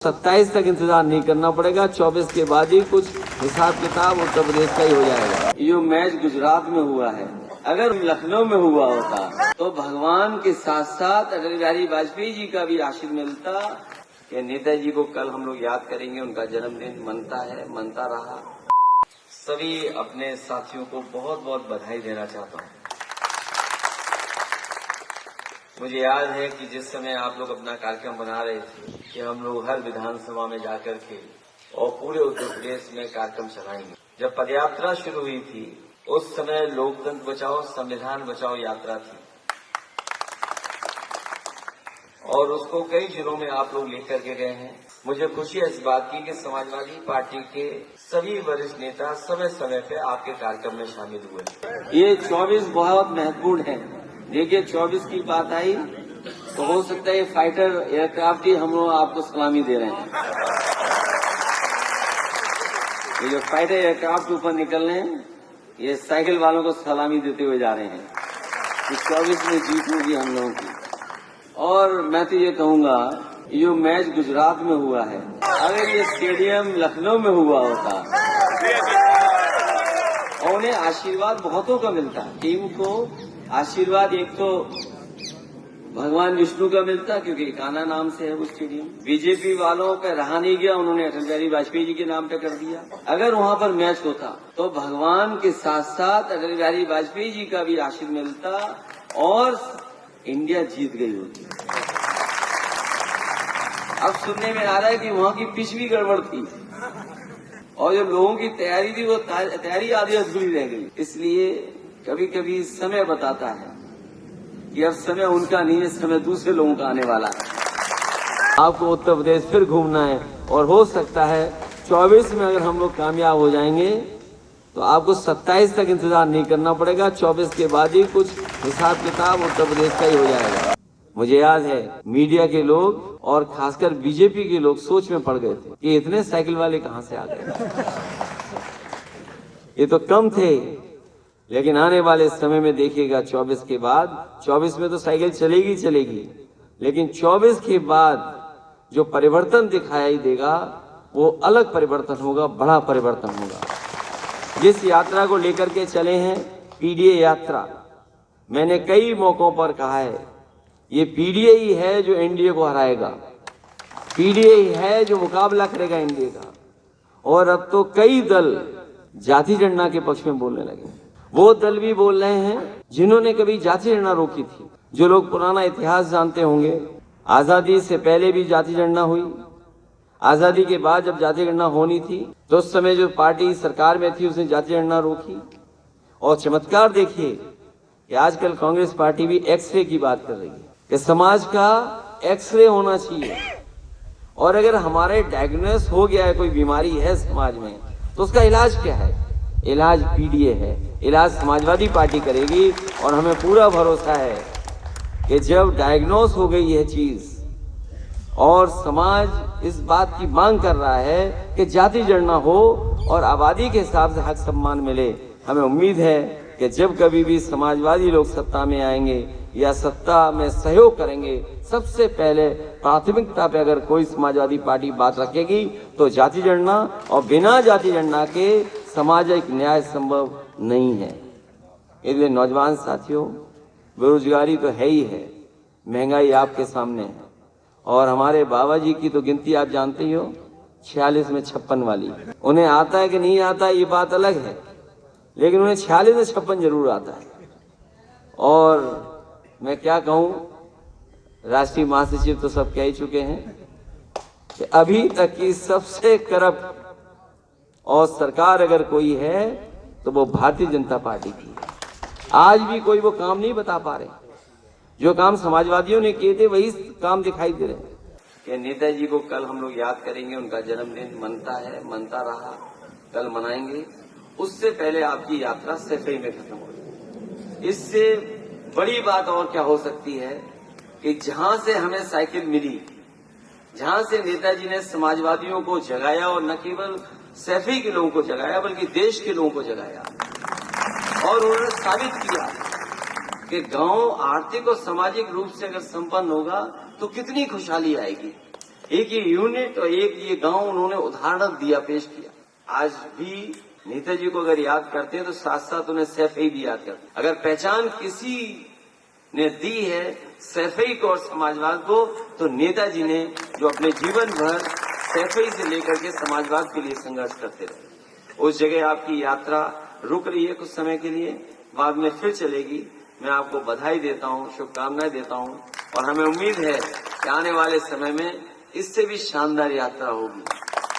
27 तक इंतजार नहीं करना पड़ेगा। 24 के बाद ही कुछ हिसाब किताब उत्तर प्रदेश का ही हो जाएगा। ये मैच गुजरात में हुआ है, अगर लखनऊ में हुआ होता तो भगवान के साथ साथ अटल बिहारी वाजपेयी जी का भी आशीर्वाद मिलता। कि नेताजी को कल हम लोग याद करेंगे, उनका जन्मदिन मनता है, मनता रहा। सभी अपने साथियों को बहुत बहुत बधाई देना चाहता हूँ। मुझे याद है कि जिस समय आप लोग अपना कार्यक्रम बना रहे थे कि हम लोग हर विधानसभा में जाकर के और पूरे उत्तर प्रदेश में कार्यक्रम चलाएंगे। जब पदयात्रा शुरू हुई थी उस समय लोकतंत्र बचाओ संविधान बचाओ यात्रा थी और उसको कई जिलों में आप लोग लेकर के गए हैं। मुझे खुशी है इस बात की कि समाजवादी पार्टी के सभी वरिष्ठ नेता समय समय पे आपके कार्यक्रम में शामिल हुए। ये 24 बहुत महत्वपूर्ण है। देखिए 24 की बात आई तो हो सकता है ये फाइटर एयरक्राफ्ट ही हम लोग आपको सलामी दे रहे हैं। ये जो फाइटर एयरक्राफ्ट ऊपर निकल रहे हैं ये साइकिल वालों को सलामी देते हुए जा रहे हैं कि 24 में जीत होगी हम लोगों की। और मैं तो ये कहूंगा ये मैच गुजरात में हुआ है, अगर ये स्टेडियम लखनऊ में हुआ होता और उन्हें आशीर्वाद बहुतों का मिलता। टीम को आशीर्वाद एक तो भगवान विष्णु का मिलता क्योंकि कान्हा नाम से है वो स्टेडियम। बीजेपी वालों पे रहा नहीं गया, उन्होंने अटल बिहारी वाजपेयी जी के नाम पे कर दिया। अगर वहां पर मैच होता तो भगवान के साथ साथ अटल बिहारी वाजपेयी जी का भी आशीर्वाद मिलता और इंडिया जीत गई होती। अब सुनने में आ रहा है कि वहां की पिच भी गड़बड़ थी और जो लोगों की तैयारी थी वो तैयारी आधी अधूरी रह गई। इसलिए कभी कभी समय बताता है कि अब समय उनका नहीं है, समय दूसरे लोगों का आने वाला है। आपको उत्तर प्रदेश फिर घूमना है और हो सकता है 24 में अगर हम लोग कामयाब हो जाएंगे तो आपको 27 तक इंतजार नहीं करना पड़ेगा। 24 के बाद ही कुछ हिसाब किताब उत्तर प्रदेश का ही हो जाएगा। मुझे याद है मीडिया के लोग और खासकर बीजेपी के लोग सोच में पड़ गए थे कि इतने साइकिल वाले कहां से आ गए। ये तो कम थे, लेकिन आने वाले समय में देखिएगा 24 के बाद, 24 में तो साइकिल चलेगी चलेगी, लेकिन 24 के बाद जो परिवर्तन दिखाई देगा वो अलग परिवर्तन होगा, बड़ा परिवर्तन होगा। जिस यात्रा को लेकर के चले हैं पीडीए यात्रा, मैंने कई मौकों पर कहा है ये पीडीए ही है जो एनडीए को हराएगा, पीडीए ही है जो मुकाबला करेगा एनडीए का। और अब तो कई दल जाति जनगणना के पक्ष में बोलने लगे। वो दल भी बोल रहे हैं जिन्होंने कभी जाति जनगणना रोकी थी। जो लोग पुराना इतिहास जानते होंगे, आजादी से पहले भी जाति जनगणना हुई, आजादी के बाद जब जाति जनगणना होनी थी तो उस समय जो पार्टी सरकार में थी उसने जाति जनगणना रोकी। और चमत्कार देखिए कि आजकल कांग्रेस पार्टी भी एक्सरे की बात कर रही है कि समाज का एक्सरे होना चाहिए और अगर हमारे डायग्नोस हो गया है कोई बीमारी है समाज में तो उसका इलाज क्या है? इलाज पीडीए है, इलाज समाजवादी पार्टी करेगी। और हमें पूरा भरोसा है कि जब डायग्नोस हो गई है चीज और समाज इस बात की मांग कर रहा है कि जाति जनगणना हो और आबादी के हिसाब से हक सम्मान मिले, हमें उम्मीद है कि जब कभी भी समाजवादी लोग सत्ता में आएंगे या सत्ता में सहयोग करेंगे, सबसे पहले प्राथमिकता पे अगर कोई समाजवादी पार्टी बात रखेगी तो जाति जनगणना, और बिना जाति जनगणना के सामाजिक न्याय संभव नहीं है। इसलिए नौजवान साथियों, बेरोजगारी तो है ही है, महंगाई आपके सामने है और हमारे बाबा जी की तो गिनती आप जानते ही हो 46 में 56 वाली। उन्हें आता है कि नहीं आता ये बात अलग है, लेकिन उन्हें 46 में 56 जरूर आता है। और मैं क्या कहूं, राष्ट्रीय महासचिव तो सब कह ही चुके हैं कि अभी तक की सबसे करप्ट और सरकार अगर कोई है तो वो भारतीय जनता पार्टी की है। आज भी कोई वो काम नहीं बता पा रहे, जो काम समाजवादियों ने किए थे वही काम दिखाई दे रहे हैं। कि नेताजी को कल हम लोग याद करेंगे, उनका जन्मदिन मनता है, मनता रहा, कल मनाएंगे। उससे पहले आपकी यात्रा सफाई में खत्म हो। इससे बड़ी बात और क्या हो सकती है कि जहां से हमें साइकिल मिली, जहां से नेताजी ने समाजवादियों को जगाया और न केवल सैफी के लोगों को जगाया बल्कि देश के लोगों को जगाया और उन्होंने साबित किया कि गांव आर्थिक और सामाजिक रूप से अगर संपन्न होगा तो कितनी खुशहाली आएगी। एक ये यूनिट और एक ये गांव उन्होंने उदाहरण दिया, पेश किया। आज भी नेताजी को अगर याद करते हैं तो साथ साथ उन्हें सैफई भी याद करते हैं। अगर पहचान किसी ने दी है सैफई को और समाजवाद को, तो नेताजी ने, जो अपने जीवन भर सैफई से लेकर के समाजवाद के लिए संघर्ष करते रहे। उस जगह आपकी यात्रा रुक रही है कुछ समय के लिए, बाद में फिर चलेगी। मैं आपको बधाई देता हूँ, शुभकामनाएं देता हूँ और हमें उम्मीद है कि आने वाले समय में इससे भी शानदार यात्रा होगी।